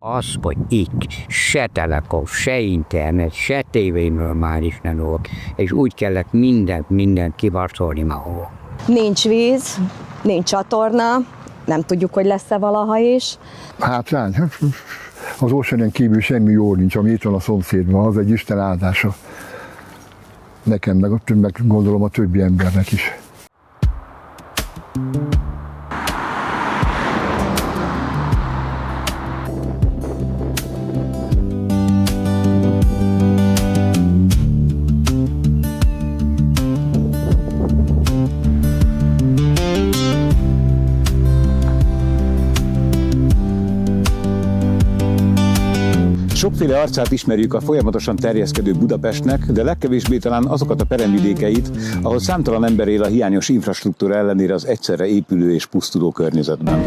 Az, hogy itt se telekom, se internet, se tévénormális nem volt, és úgy kellett mindent kivarcolni mahol. Nincs víz, nincs csatorna, nem tudjuk, hogy lesz-e valaha is. Hátrány? Az Oceanen kívül semmi jó nincs, ami itt van a szomszédban, az egy Isten áldása. Nekem, meg gondolom a többi embernek is. Sokféle arcát ismerjük a folyamatosan terjeszkedő Budapestnek, de legkevésbé talán azokat a peremvidékeit, ahol számtalan ember él a hiányos infrastruktúra ellenére az egyszerre épülő és pusztuló környezetben.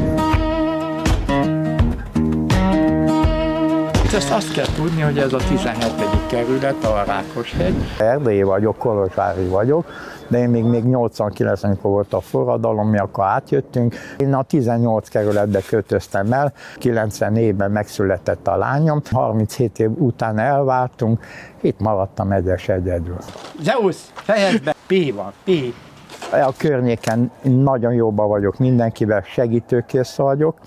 Ezt azt kell tudni, hogy ez a 17. kerület, a Rákoshegy. Erdélyi vagyok, kolozsvári vagyok, de én még 89, amikor volt a forradalom, mi akkor átjöttünk. Én a 18 kerületbe költöztem el, 94-ben megszületett a lányom, 37 év után elváltunk, itt maradtam egyedül. Zeusz, fejezd be! P van, P. A környéken nagyon jóban vagyok mindenkivel, segítőkész vagyok.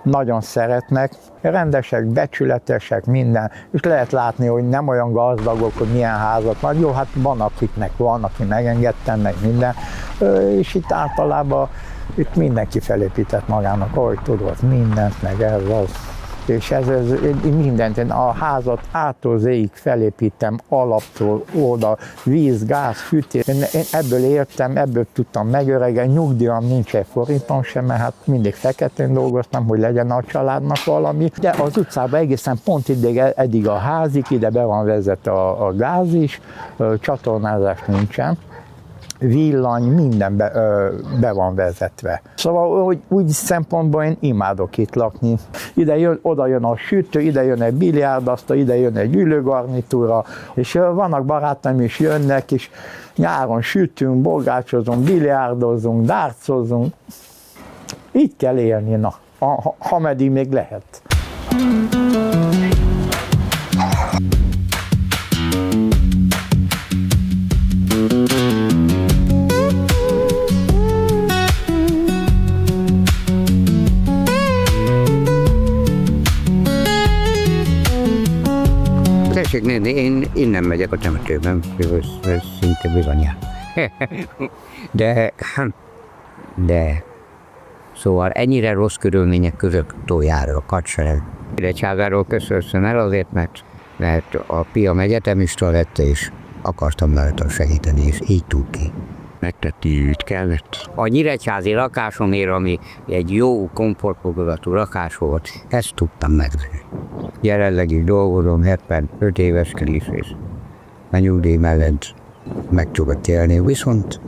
Nagyon szeretnek, rendesek, becsületesek, minden, és lehet látni, hogy nem olyan gazdagok, hogy milyen házak van. Jó, hát van akiknek van, aki megengedtem, meg minden, és itt általában itt mindenki felépített magának, ahogy tudod, mindent, meg ez az. És ez mindent, én a házat ától zéig felépítem, alaptól oda, víz, gáz, fűtés. Én ebből éltem, ebből tudtam megöregedni, nyugdíjam nincs egy forinton sem, mert hát mindig feketén dolgoztam, hogy legyen a családnak valami. De az utcában egészen pont eddig a házig, ide be van vezetve a gáz is, csatornázás nincsen. Villany, minden be van vezetve. Szóval úgy szempontból én imádok itt lakni. Oda jön a sütő, ide jön egy biliárdasztal, ide jön egy ülőgarnitúra, és vannak barátaim is jönnek, és nyáron sütünk, borgácsozunk, biliárdozunk, dárcozunk. Így kell élni, na, ha meddig még lehet. Tessék nézni, én innen megyek a temetőben, ez szinte bizonyán. De szóval ennyire rossz körülmények között tojjára, kacsereg. Nyíregyházáról köszönöm el azért, mert a fiam egyetemista lett, és akartam rajta segíteni, és így tud ki. Megtetti, így kellett. A nyíregyházi lakásomért, ami egy jó, komfortfokozatú lakás volt, ezt tudtam megvenni. Jelenleg is dolgozom, 75 éves is, és a nyugdíj mellett meg tudok élni, viszont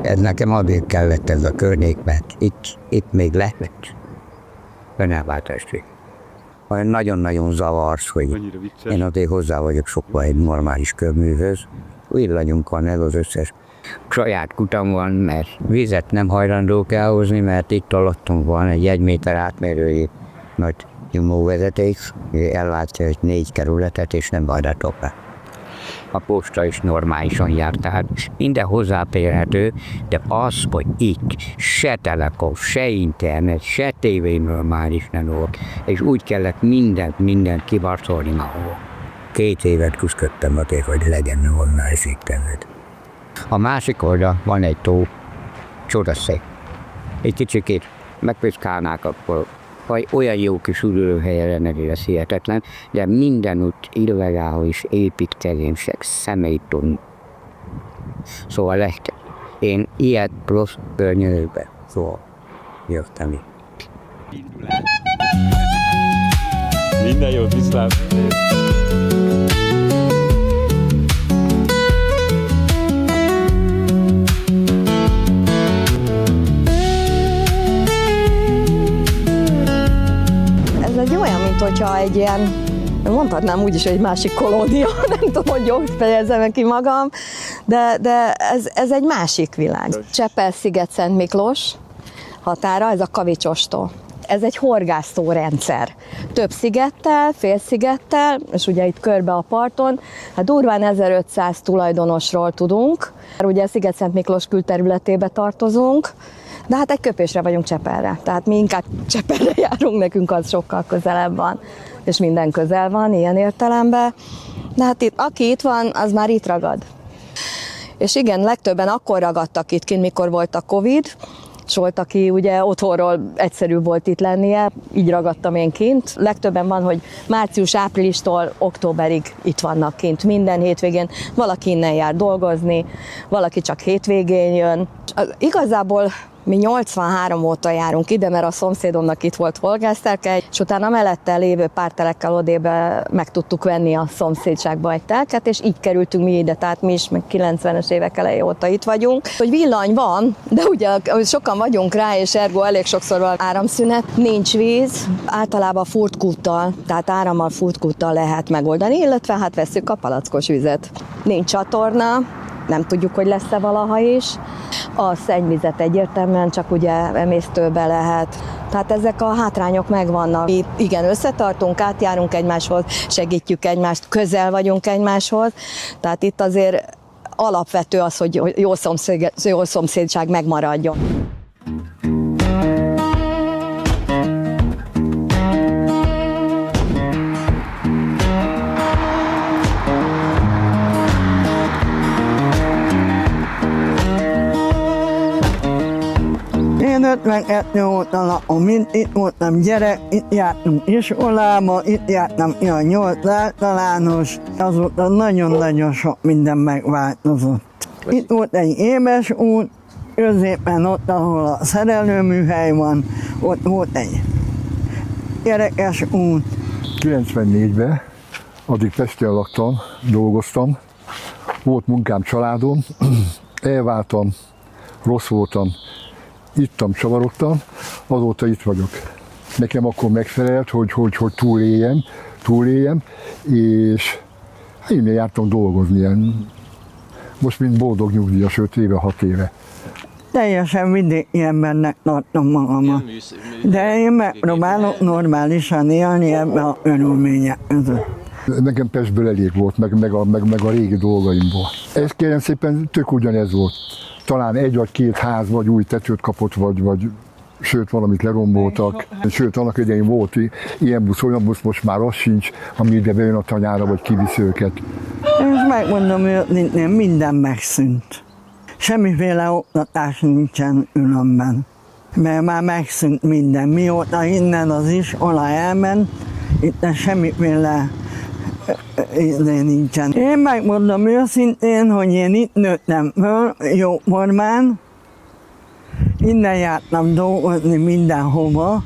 ez nekem azért kellett ez a környék, mert itt még lehet önelváltást. Olyan nagyon-nagyon zavarsz, hogy én azért hozzá vagyok sokva egy normális körműhöz. Villanyunk van, ez az összes. Saját kutam van, mert vizet nem hajlandók elhozni, mert itt alattunk van egy 1 méter átmérőjű nagy nyomóvezeték, ellátja 4 kerületet, és nem vajdatok be. A posta is normálisan jár, tehát minden hozzáférhető, de az, hogy itt se telekom, se internet, se tévénormális nem volt, és úgy kellett mindent kivarcolni mahol. 2 évet küzdöttem azért, hogy legyen normális internet. A másik oldal van egy tó, csodaszép. Egy kicsikét megpiszkálnák, akkor vagy olyan jó kis ülőhelye lenne, hogy ez hihetetlen, de mindenütt illegális építkezések, személytól. Szóval lehet. Én ilyet rossz környezetben, szóval jöttem itt. Minden jót, viszlát! Ez egy olyan, mint hogyha egy ilyen, mondhatnám úgy is, hogy egy másik kolónia, nem tudom, hogy jól fejezem ki magam, de ez egy másik világ. Csepel-Sziget-Szent Miklós határa, ez a Kavicsostó. ez egy horgászó rendszer. Több szigettel, félszigettel, és ugye itt körbe a parton, hát durván 1500 tulajdonosról tudunk. Ugye Sziget-Szent Miklós külterületébe tartozunk, de hát egy köpésre vagyunk Csepelre. Tehát mi inkább Csepelre járunk, nekünk az sokkal közelebb van, és minden közel van ilyen értelemben. De hát itt, aki itt van, az már itt ragad. És igen, legtöbben akkor ragadtak itt kint, mikor volt a Covid, és volt, aki ugye otthonról egyszerű volt itt lennie, így ragadtam én kint. Legtöbben van, hogy március-áprilistól októberig itt vannak kint, minden hétvégén. Valaki innen jár dolgozni, valaki csak hétvégén jön. Igazából mi 83 óta járunk ide, mert a szomszédomnak itt volt polgártelke, és utána mellette lévő pár telekkel odébe meg tudtuk venni a szomszédságba egy telket, és így kerültünk mi ide, tehát mi is meg 90-es évek eleje óta itt vagyunk. Hogy villany van, de ugye sokan vagyunk rá, és ergo elég sokszor van áramszünet, nincs víz, általában furtkúttal, tehát árammal furtkúttal lehet megoldani, illetve hát vesszük a palackos vizet. Nincs csatorna, nem tudjuk, hogy lesz-e valaha is. A szennyvizet egyértelműen csak ugye emésztőbe lehet. Tehát ezek a hátrányok megvannak. Mi igen, összetartunk, átjárunk egymáshoz, segítjük egymást, közel vagyunk egymáshoz. Tehát itt azért alapvető az, hogy jó szomszédság megmaradjon. Én 52 óta lakom, mint itt voltam gyerek, itt jártam iskolába, itt jártam a 8 általános, azóta nagyon-nagyon sok minden megváltozott. Itt volt egy éves út, középen ott, ahol a szerelőműhely van, ott volt egy gyerekes út. 94-ben, addig Pesten laktam, dolgoztam, volt munkám, családom, elváltam, rossz voltam, ittam, csavarodtam, azóta itt vagyok. Nekem akkor megfelelt, hogy túléljem, és innen jártam dolgozni, most mint boldog nyugdíjas 5 éve, 6 éve. Teljesen vidéki embernek tartom magamat. De én megpróbálok normálisan élni ebbe a körülmények között. Nekem Pestből elég volt, meg a régi dolgaimból. Ez kérem szépen tök ugyanez volt. Talán egy vagy két ház vagy új tetőt kapott, vagy sőt valamit leromboltak. Sőt, annak idején volt ilyen busz, olyan busz, most már az sincs, ami ide bejön a tanyára, vagy kivisz őket. És megmondom őszintén, minden megszűnt. Semmiféle oktatás nincsen különben, mert már megszűnt minden. Mióta innen az iskola elment, itt semmiféle nincsen. Én megmondom őszintén, hogy én itt nőttem föl, jóformán, innen jártam dolgozni mindenhova.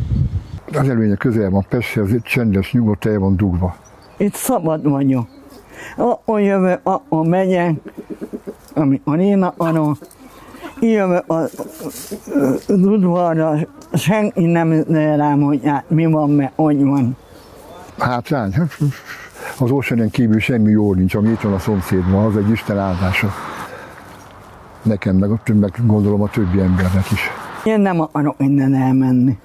Az előnye közel van, persze, az itt csendes, nyugodt, el van dugva. Itt szabad vagyok. Akkor jövök, akkor megyek, amikor én akarok. Jövök az udvarra, senki nem üzel rám, hogy hát mi van, mert hogy van. Hátrány? Az Oceanen kívül semmi jó nincs, ami itt van a szomszédban, az egy Isten áldása. Nekem, meg gondolom a többi embernek is. Én nem akarok innen elmenni.